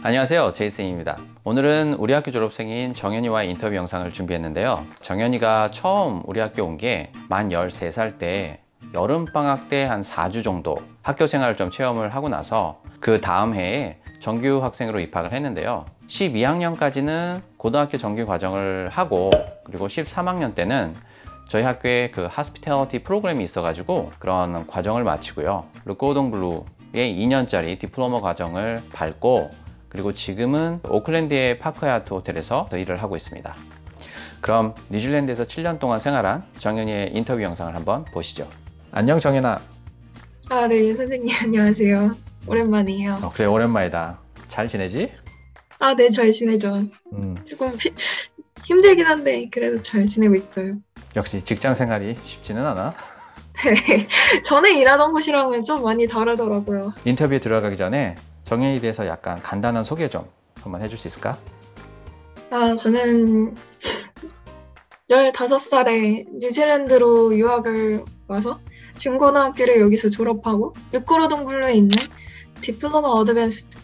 안녕하세요, 제이슨입니다. 오늘은 우리 학교 졸업생인 정연이와의 인터뷰 영상을 준비했는데요. 정연이가 처음 우리 학교 온 게 만 13살 때 여름방학 때 한 4주 정도 학교 생활을 좀 체험을 하고 나서 그 다음 해에 정규 학생으로 입학을 했는데요. 12학년까지는 고등학교 정규 과정을 하고, 그리고 13학년 때는 저희 학교에 그 하스피탈리티 프로그램이 있어가지고 그런 과정을 마치고요. 르꼬동 블루의 2년짜리 디플로마 과정을 밟고, 그리고 지금은 오클랜드의 파크 하얏트 호텔에서 일을 하고 있습니다. 그럼 뉴질랜드에서 7년 동안 생활한 정연이의 인터뷰 영상을 한번 보시죠. 안녕, 정연아. 네, 선생님, 안녕하세요. 오랜만이에요. 그래, 오랜만이다. 잘 지내지? 네, 잘 지내죠. 조금 힘들긴 한데, 그래도 잘 지내고 있어요. 역시 직장 생활이 쉽지는 않아. 네, 전에 일하던 곳이랑은 좀 많이 다르더라고요. 인터뷰에 들어가기 전에 정연이에 대해서 약간 간단한 소개 좀 한번 해줄 수 있을까? 저는 15살에 뉴질랜드로 유학을 와서 중고등학교를 여기서 졸업하고, 르꼬르동 블루에 있는 디플로마 어드밴스드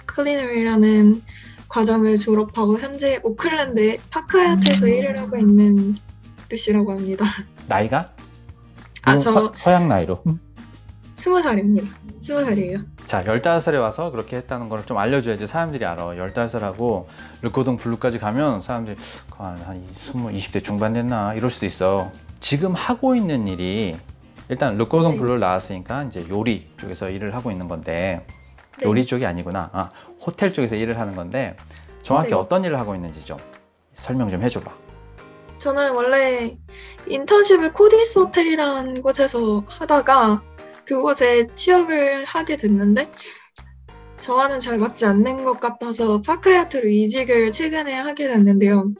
컬리너리라는 과정을 졸업하고 현재 오클랜드의 파크 하얏트에서 일을 하고 있는 루시라고 합니다. 나이가? 저 서양 나이로. 20살입니다. 20살이에요. 자, 15살에 와서 그렇게 했다는 걸 좀 알려줘야지 사람들이 알아. 15살하고 르꼬동 블루까지 가면 사람들이 한 20대 중반 됐나 이럴 수도 있어. 지금 하고 있는 일이, 일단 르꼬동 블루를 나왔으니까 이제 요리 쪽에서 일을 하고 있는 건데, 요리 쪽이 아니구나. 호텔 쪽에서 일을 하는 건데 정확히 어떤 일을 하고 있는지 좀 설명 좀 해줘봐. 저는 원래 인턴십을 코디스 호텔이라는 곳에서 하다가 그곳에 취업을 하게 됐는데 저와는 잘 맞지 않는 것 같아서 파크 하얏트로 이직을 최근에 하게 됐는데요.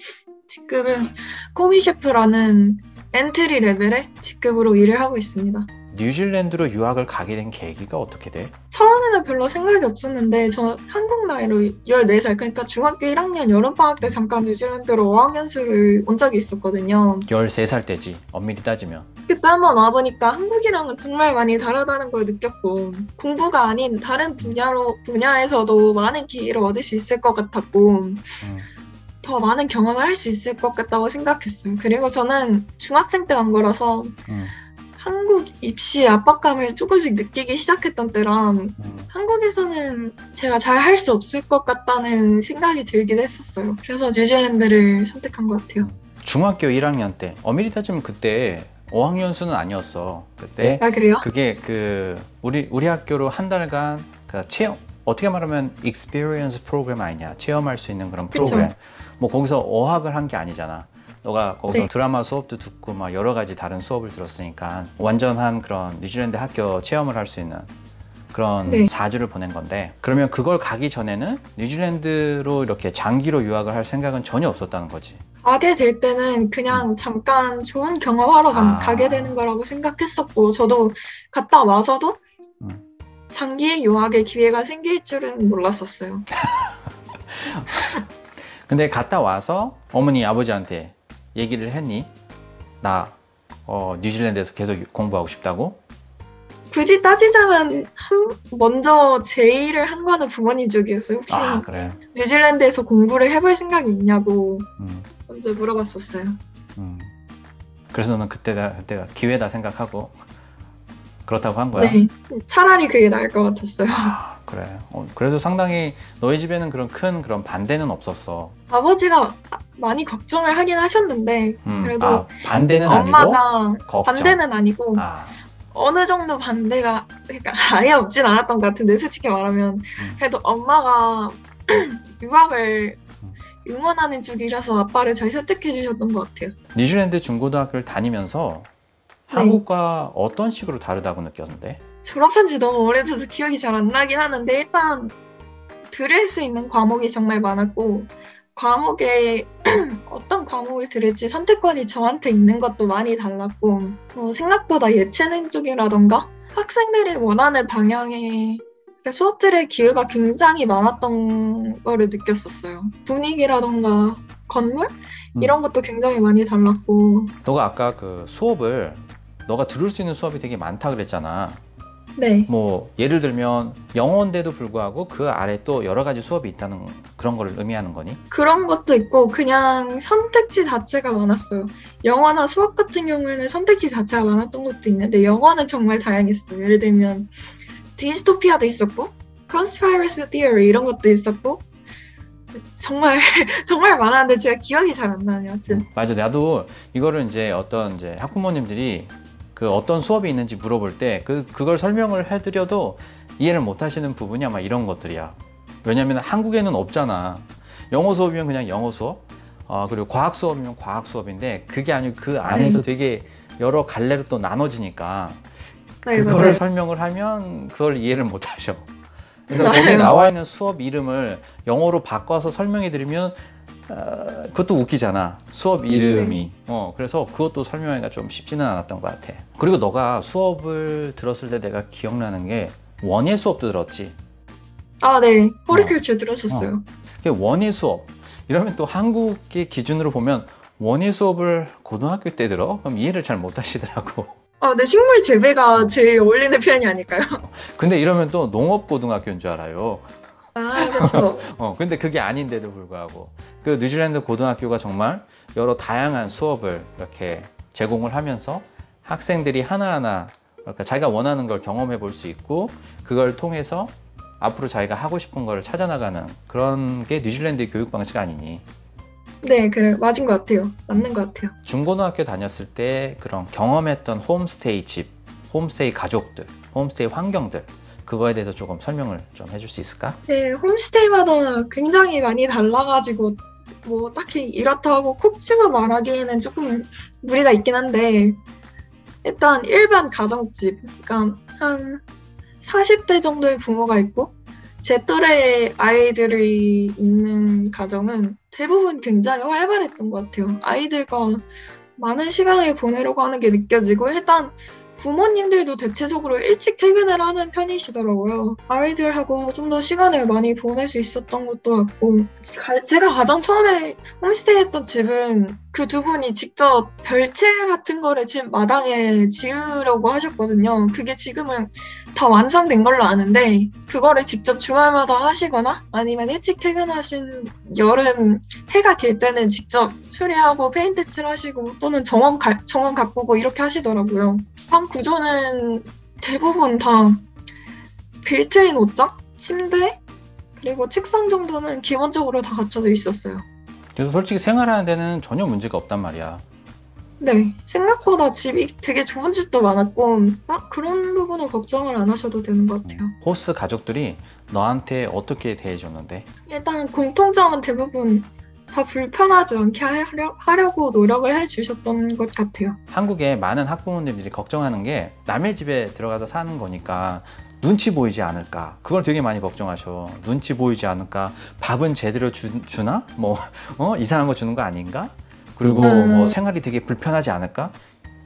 지금은 코미 셰프라는 엔트리 레벨의 직급으로 일을 하고 있습니다. 뉴질랜드로 유학을 가게 된 계기가 어떻게 돼? 처음에는 별로 생각이 없었는데 저 한국 나이로 14살, 그러니까 중학교 1학년 여름방학 때 잠깐 뉴질랜드로 어학연수를 온 적이 있었거든요. 13살 때지, 엄밀히 따지면. 그때 한번 와보니까 한국이랑은 정말 많이 다르다는 걸 느꼈고, 공부가 아닌 다른 분야에서도 많은 기회를 얻을 수 있을 것 같았고, 더 많은 경험을 할 수 있을 것 같다고 생각했어요. 그리고 저는 중학생 때 간 거라서 한국 입시에 압박감을 조금씩 느끼기 시작했던 때라 한국에서는 제가 잘 할 수 없을 것 같다는 생각이 들기도 했었어요. 그래서 뉴질랜드를 선택한 것 같아요. 중학교 1학년 때, 엄밀히 따지면 그때 어학연수는 아니었어. 그때. 그래요? 그게 우리 학교로 한 달간 체험, 어떻게 말하면 experience 프로그램 아니냐, 체험할 수 있는 그런 프로그램. 그쵸. 뭐 거기서 어학을 한 게 아니잖아. 너가 거기서 드라마 수업도 듣고 막 여러 가지 다른 수업을 들었으니까 완전한 그런 뉴질랜드 학교 체험을 할 수 있는 그런 4주를 보낸 건데, 그러면 그걸 가기 전에는 뉴질랜드로 이렇게 장기로 유학을 할 생각은 전혀 없었다는 거지. 가게 될 때는 그냥 잠깐 좋은 경험하러 가게 되는 거라고 생각했었고, 저도 갔다 와서도 장기 유학의 기회가 생길 줄은 몰랐었어요. 근데 갔다 와서 어머니 아버지한테 얘기를 했니? 나 뉴질랜드에서 계속 공부하고 싶다고? 굳이 따지자면 먼저 제의를 한 거는 부모님 쪽이었어요. 혹시 그래. 뉴질랜드에서 공부를 해볼 생각이 있냐고 먼저 물어봤었어요. 그래서 너는 그때가 기회다 생각하고 그렇다고 한 거야? 네, 차라리 그게 나을 것 같았어요. 그래. 그래도 상당히 너희 집에는 그런 반대는 없었어. 아버지가 많이 걱정을 하긴 하셨는데 그래도 반대는 엄마가 아니고 반대는 아니고 어느 정도 반대가, 그러니까 아예 없진 않았던 것 같은데, 솔직히 말하면 그래도 엄마가 유학을 응원하는 쪽이라서 아빠를 잘 설득해 주셨던 것 같아요. 뉴질랜드 중고등학교를 다니면서 한국과 어떤 식으로 다르다고 느꼈는데? 졸업한 지 너무 오래돼서 기억이 잘 안 나긴 하는데, 일단 들을 수 있는 과목이 정말 많았고, 과목에 어떤 과목을 들을지 선택권이 저한테 있는 것도 많이 달랐고, 생각보다 예체능 쪽이라던가 학생들이 원하는 방향의 수업들의 기회가 굉장히 많았던 거를 느꼈었어요. 분위기라던가 건물? 이런 것도 굉장히 많이 달랐고. 너가 아까 그 수업을, 너가 들을 수 있는 수업이 되게 많다 그랬잖아. 네. 뭐 예를 들면 영어인데도 불구하고 그 아래 또 여러 가지 수업이 있다는 그런 걸 의미하는 거니? 그런 것도 있고 그냥 선택지 자체가 많았어요. 영어나 수학 같은 경우에는 선택지 자체가 많았던 것도 있는데 영어는 정말 다양했어요. 예를 들면 디스토피아도 있었고 conspiracy theory 이런 것도 있었고 정말 정말 많았는데 제가 기억이 잘 안 나네요. 하여튼 맞아. 나도 이거를 이제 어떤 이제 학부모님들이 그 어떤 수업이 있는지 물어볼 때 그걸 설명을 해드려도 이해를 못 하시는 부분이 아마 이런 것들이야. 왜냐면 한국에는 없잖아. 영어 수업이면 그냥 영어 수업, 그리고 과학 수업이면 과학 수업인데 그게 아니고 그 안에서 되게 여러 갈래로 또 나눠지니까 네, 그거를 맞아요. 설명을 하면 그걸 이해를 못 하셔. 그래서 거기에 나와 있는 수업 이름을 영어로 바꿔서 설명해 드리면 그것도 웃기잖아. 수업 이름이. 그래서 그것도 설명하기가 좀 쉽지는 않았던 것 같아. 그리고 너가 수업을 들었을 때 내가 기억나는 게 원예 수업도 들었지. 아, 네. 호리컬처 들었었어요. 원예 수업. 이러면 또 한국의 기준으로 보면 원예 수업을 고등학교 때 들어? 그럼 이해를 잘 못 하시더라고. 네. 식물 재배가 제일 어울리는 표현이 아닐까요? 근데 이러면 또 농업고등학교인 줄 알아요. 아, 그렇죠. 근데 그게 아닌데도 불구하고 그 뉴질랜드 고등학교가 정말 여러 다양한 수업을 이렇게 제공을 하면서 학생들이 하나하나 그러니까 자기가 원하는 걸 경험해 볼 수 있고 그걸 통해서 앞으로 자기가 하고 싶은 걸 찾아나가는 그런 게 뉴질랜드의 교육 방식 아니니? 네, 그래. 맞은 것 같아요. 맞는 것 같아요. 중고등학교 다녔을 때 그런 경험했던 홈스테이 집, 홈스테이 가족들, 홈스테이 환경들 그거에 대해서 조금 설명을 좀 해줄 수 있을까? 네, 홈스테이마다 굉장히 많이 달라가지고 뭐 딱히 이렇다고 콕 집어 말하기에는 조금 무리가 있긴 한데 일단 일반 가정집, 그러니까 한 40대 정도의 부모가 있고 제 또래의 아이들이 있는 가정은 대부분 굉장히 활발했던 것 같아요. 아이들과 많은 시간을 보내려고 하는 게 느껴지고 일단 부모님들도 대체적으로 일찍 퇴근을 하는 편이시더라고요. 아이들하고 좀 더 시간을 많이 보낼 수 있었던 것도 같고 제가 가장 처음에 홈스테이 했던 집은 그 두 분이 직접 별채 같은 거를 집 마당에 지으려고 하셨거든요. 그게 지금은 다 완성된 걸로 아는데 그거를 직접 주말마다 하시거나 아니면 일찍 퇴근하신 여름 해가 길 때는 직접 수리하고 페인트 칠하시고 또는 정원 가꾸고 이렇게 하시더라고요. 방 구조는 대부분 다 빌트인 옷장, 침대, 그리고 책상 정도는 기본적으로 다 갖춰져 있었어요. 그래서 솔직히 생활하는 데는 전혀 문제가 없단 말이야. 네, 생각보다 집이 되게 좋은 집도 많았고 그런 부분은 걱정을 안 하셔도 되는 것 같아요. 호스 가족들이 너한테 어떻게 대해줬는데? 일단 공통점은 대부분 다 불편하지 않게 하려고 노력을 해주셨던 것 같아요. 한국의 많은 학부모님들이 걱정하는 게 남의 집에 들어가서 사는 거니까 눈치 보이지 않을까 그걸 되게 많이 걱정하셔. 눈치 보이지 않을까, 밥은 제대로 주나? 뭐 이상한 거 주는 거 아닌가? 그리고 뭐 생활이 되게 불편하지 않을까?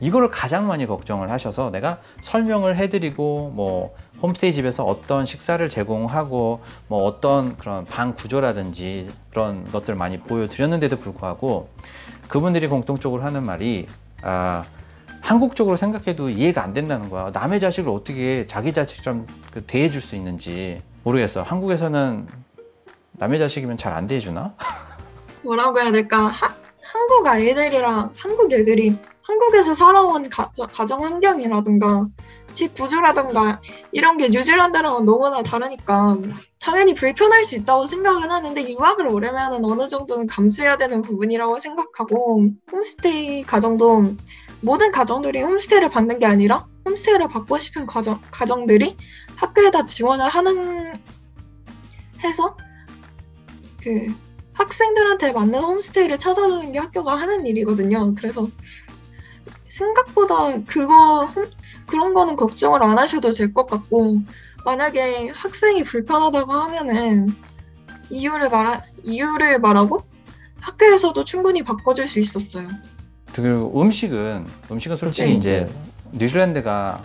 이거를 가장 많이 걱정을 하셔서 내가 설명을 해드리고 뭐 홈스테이 집에서 어떤 식사를 제공하고 뭐 어떤 그런 방 구조라든지 그런 것들 많이 보여드렸는데도 불구하고 그분들이 공통적으로 하는 말이 한국적으로 생각해도 이해가 안 된다는 거야. 남의 자식을 어떻게 자기 자식처럼 대해줄 수 있는지 모르겠어. 한국에서는 남의 자식이면 잘 안 대해주나? 뭐라고 해야 될까? 한국 아이들이랑 한국 애들이 한국에서 살아온 가정 환경이라든가 집 구조라든가 이런 게 뉴질랜드랑은 너무나 다르니까 당연히 불편할 수 있다고 생각은 하는데 유학을 오려면 어느 정도는 감수해야 되는 부분이라고 생각하고 홈스테이 가정도 모든 가정들이 홈스테이를 받는 게 아니라 홈스테이를 받고 싶은 가정들이 학교에다 지원을 해서 그 학생들한테 맞는 홈스테이를 찾아주는 게 학교가 하는 일이거든요. 그래서 생각보다 그런 거는 걱정을 안 하셔도 될 것 같고 만약에 학생이 불편하다고 하면은 이유를 말하고 학교에서도 충분히 바꿔줄 수 있었어요. 그리고 음식은 솔직히 네. 이제 뉴질랜드가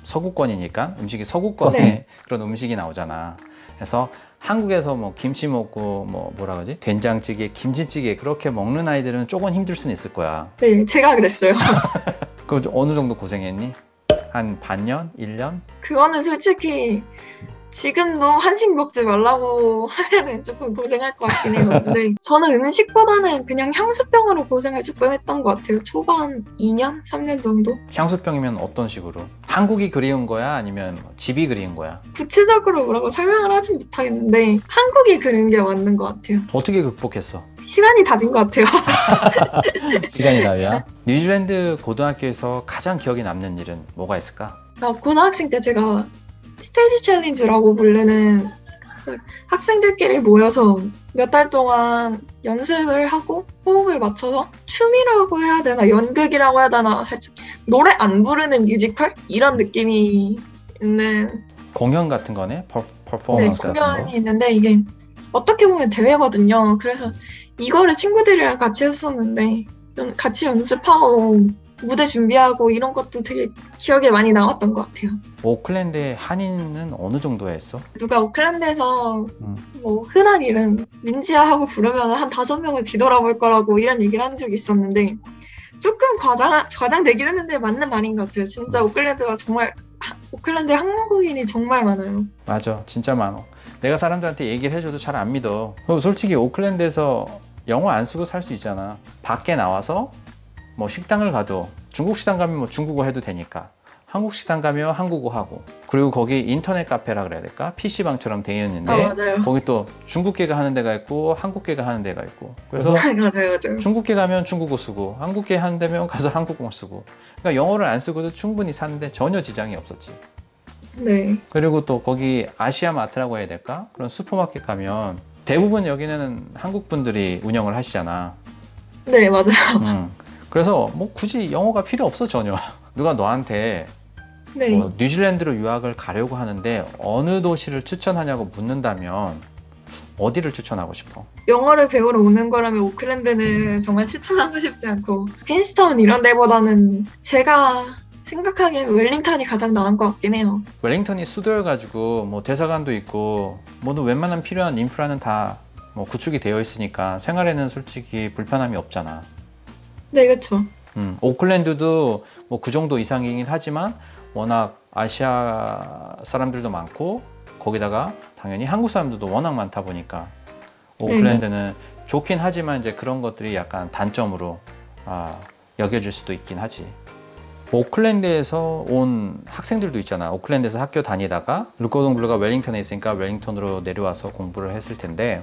서구권이니까 음식이 서구권의 네. 그런 음식이 나오잖아. 그래서 한국에서 뭐 김치 먹고 뭐라 그러지? 된장찌개, 김치찌개 그렇게 먹는 아이들은 조금 힘들 수는 있을 거야. 네, 제가 그랬어요. 그 어느 정도 고생했니? 한 반년? 1년? 그거는 솔직히 지금도 한식 먹지 말라고 하면은 조금 고생할 것 같긴 해요. 근데 저는 음식보다는 그냥 향수병으로 고생을 조금 했던 것 같아요. 초반 2년? 3년 정도? 향수병이면 어떤 식으로? 한국이 그리운 거야? 아니면 집이 그리운 거야? 구체적으로 뭐라고 설명을 하진 못하겠는데 한국이 그런 게 맞는 것 같아요. 어떻게 극복했어? 시간이 답인 것 같아요. 시간이 나야? 뉴질랜드 고등학교에서 가장 기억에 남는 일은 뭐가 있을까? 고등학생 때 제가 스테이지 챌린지라고 부르는 학생들끼리 모여서 몇 달 동안 연습을 하고 호흡을 맞춰서 춤이라고 해야 되나 연극이라고 해야 되나 살짝 노래 안 부르는 뮤지컬? 이런 느낌이 있는 공연 같은 거네? 네, 퍼포먼스 같은 거? 공연이 있는데 이게 어떻게 보면 대회거든요. 그래서 이거를 친구들이랑 같이 했었는데 같이 연습하고 무대 준비하고 이런 것도 되게 기억에 많이 남았던 것 같아요. 오클랜드의 한인은 어느 정도 했어? 누가 오클랜드에서 뭐 흔한 이름 민지야 하고 부르면 한 5명은 뒤돌아볼 거라고 이런 얘기를 한 적이 있었는데 조금 과장되긴 했는데 맞는 말인 것 같아요. 진짜 오클랜드가 정말 오클랜드에 한국인이 정말 많아요. 맞아, 진짜 많어. 내가 사람들한테 얘기를 해줘도 잘 안 믿어. 솔직히 오클랜드에서 영어 안 쓰고 살 수 있잖아. 밖에 나와서 뭐 식당을 가도 중국 식당 가면 뭐 중국어 해도 되니까 한국 식당 가면 한국어 하고 그리고 거기 인터넷 카페라 그래야 될까? PC방처럼 되어 있는데 맞아요. 거기 또 중국계가 하는 데가 있고 한국계가 하는 데가 있고 그래서 맞아요. 중국계 가면 중국어 쓰고 한국계 하는 데면 가서 한국어 쓰고 그러니까 영어를 안 쓰고도 충분히 사는데 전혀 지장이 없었지. 네. 그리고 또 거기 아시아 마트라고 해야 될까? 그런 슈퍼마켓 가면 대부분 여기는 한국 분들이 운영을 하시잖아. 네, 맞아요. 그래서 뭐 굳이 영어가 필요 없어 전혀. 누가 너한테 네. 뭐 뉴질랜드로 유학을 가려고 하는데 어느 도시를 추천하냐고 묻는다면 어디를 추천하고 싶어? 영어를 배우러 오는 거라면 오클랜드는 정말 추천하고 싶지 않고 퀸스타운 이런 데보다는 제가 생각하기엔 웰링턴이 가장 나은 것 같긴 해요. 웰링턴이 수도여가지고 뭐 대사관도 있고 모두 웬만한 필요한 인프라는 다 뭐 구축이 되어 있으니까 생활에는 솔직히 불편함이 없잖아. 네, 그렇죠. 오클랜드도 뭐 그 정도 이상이긴 하지만 워낙 아시아 사람들도 많고 거기다가 당연히 한국 사람들도 워낙 많다 보니까 오클랜드는 좋긴 하지만 이제 그런 것들이 약간 단점으로 여겨질 수도 있긴 하지. 오클랜드에서 온 학생들도 있잖아. 오클랜드에서 학교 다니다가 루코동블루가 웰링턴에 있으니까 웰링턴으로 내려와서 공부를 했을 텐데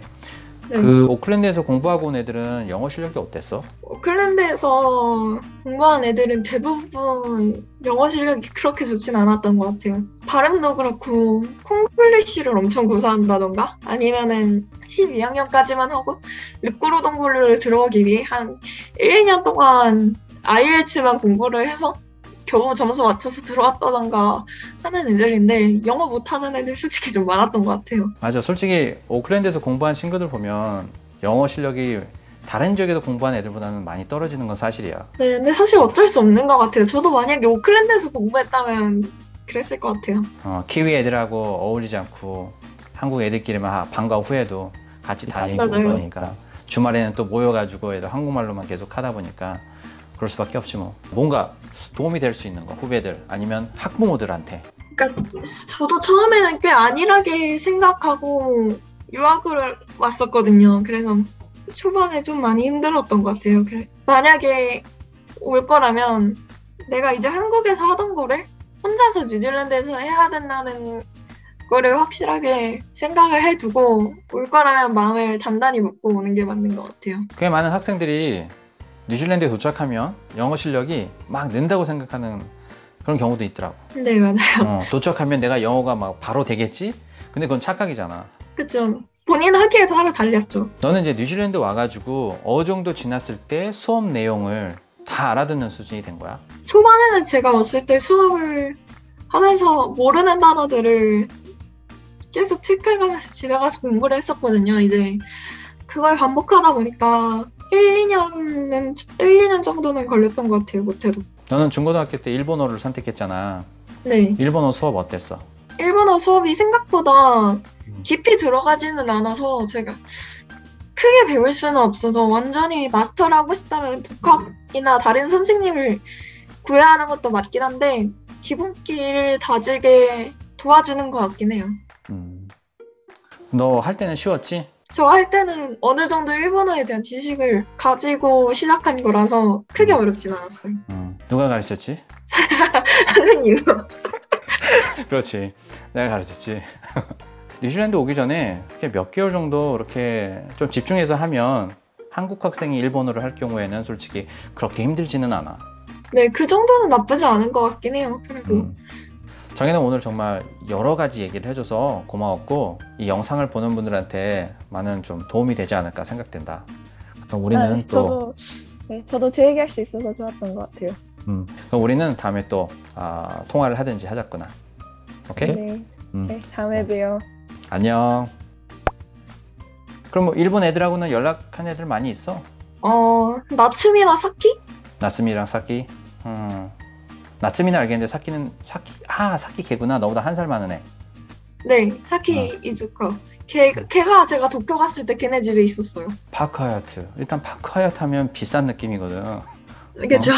그 오클랜드에서 공부하고 온 애들은 영어 실력이 어땠어? 오클랜드에서 공부한 애들은 대부분 영어 실력이 그렇게 좋진 않았던 것 같아요. 발음도 그렇고 콩글리쉬를 엄청 구사한다던가 아니면은 12학년까지만 하고 르꼬로동블루를 들어오기 위해 한 1, 2년 동안 IELTS만 공부를 해서 겨우 점수 맞춰서 들어왔다던가 하는 애들인데 영어 못하는 애들 솔직히 좀 많았던 것 같아요. 맞아. 솔직히 오클랜드에서 공부한 친구들 보면 영어 실력이 다른 지역에서 공부한 애들보다는 많이 떨어지는 건 사실이야. 네, 근데 사실 어쩔 수 없는 것 같아요. 저도 만약에 오클랜드에서 공부했다면 그랬을 것 같아요. 키위 애들하고 어울리지 않고 한국 애들끼리만 방과 후에도 같이 다니고 맞아요. 그러니까 주말에는 또 모여가지고 애들 한국말로만 계속 하다 보니까 그럴 수밖에 없지 뭐. 뭔가 도움이 될 수 있는 거 후배들 아니면 학부모들한테. 그러니까 저도 처음에는 꽤 안일하게 생각하고 유학을 왔었거든요. 그래서 초반에 좀 많이 힘들었던 것 같아요. 만약에 올 거라면 내가 이제 한국에서 하던 거를 혼자서 뉴질랜드에서 해야 된다는 거를 확실하게 생각을 해두고 올 거라면 마음을 단단히 먹고 오는 게 맞는 것 같아요. 꽤 많은 학생들이 뉴질랜드에 도착하면 영어 실력이 막 는다고 생각하는 그런 경우도 있더라고. 네, 맞아요. 도착하면 내가 영어가 막 바로 되겠지? 근데 그건 착각이잖아. 그쵸. 본인 하기에 따라 달렸죠. 너는 이제 뉴질랜드 와가지고 어느 정도 지났을 때 수업 내용을 다 알아듣는 수준이 된 거야? 초반에는 제가 왔을 때 수업을 하면서 모르는 단어들을 계속 체크해가면서 집에 가서 공부를 했었거든요. 이제 그걸 반복하다 보니까 1, 2년 정도는 걸렸던 것 같아요, 못해도. 너는 중고등학교 때 일본어를 선택했잖아. 네. 일본어 수업 어땠어? 일본어 수업이 생각보다 깊이 들어가지는 않아서 제가 크게 배울 수는 없어서 완전히 마스터를 하고 싶다면 독학이나 다른 선생님을 구해야 하는 것도 맞긴 한데 기본기를 다지게 도와주는 것 같긴 해요. 너 할 때는 쉬웠지? 저 할 때는 어느 정도 일본어에 대한 지식을 가지고 시작한 거라서 크게 어렵진 않았어요. 누가 가르쳤지? 선생님요. 그렇지. 내가 가르쳤지. 뉴질랜드 오기 전에 이렇게 몇 개월 정도 이렇게 좀 집중해서 하면 한국 학생이 일본어를 할 경우에는 솔직히 그렇게 힘들지는 않아. 네, 그 정도는 나쁘지 않은 것 같긴 해요. 그리고 정혜는 오늘 정말 여러 가지 얘기를 해줘서 고마웠고 이 영상을 보는 분들한테 많은 좀 도움이 되지 않을까 생각된다. 그럼 우리는 또 저도 제 얘기할 수 있어서 좋았던 것 같아요. 그럼 우리는 다음에 또 통화를 하든지 하자꾸나. 오케이? 네, 네, 다음에 봬요. 안녕. 그럼 뭐 일본 애들하고는 연락한 애들 많이 있어? 나츠미나 사키? 나츠미랑 사키? 나츠미는 알겠는데 사키는 사키 걔구나. 너보다 한 살 많은 애. 네, 사키 이즈카. 걔가 제가 도쿄 갔을 때 걔네 집에 있었어요. 파크하야트. 일단 파크하야트 하면 비싼 느낌이거든. 그죠?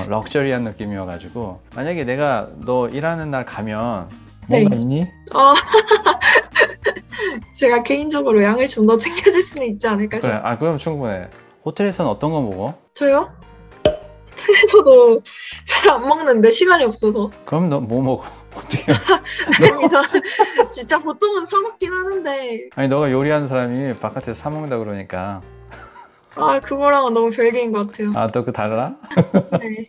럭셔리한 느낌이어가지고 만약에 내가 너 일하는 날 가면 네. 뭔가 있니? 제가 개인적으로 양을 좀 더 챙겨줄 수는 있지 않을까 그래, 싶어요. 그럼 충분해. 호텔에서는 어떤 거 먹어? 저요? 호텔에서도 잘 안 먹는데 시간이 없어서. 그럼 너 뭐 먹어? 어떻게? 아니, 저 진짜 보통은 사 먹긴 하는데 아니 너가 요리하는 사람이 바깥에서 사 먹는다 그러니까. 그거랑은 너무 별개인 것 같아요. 또 그 달라? 네.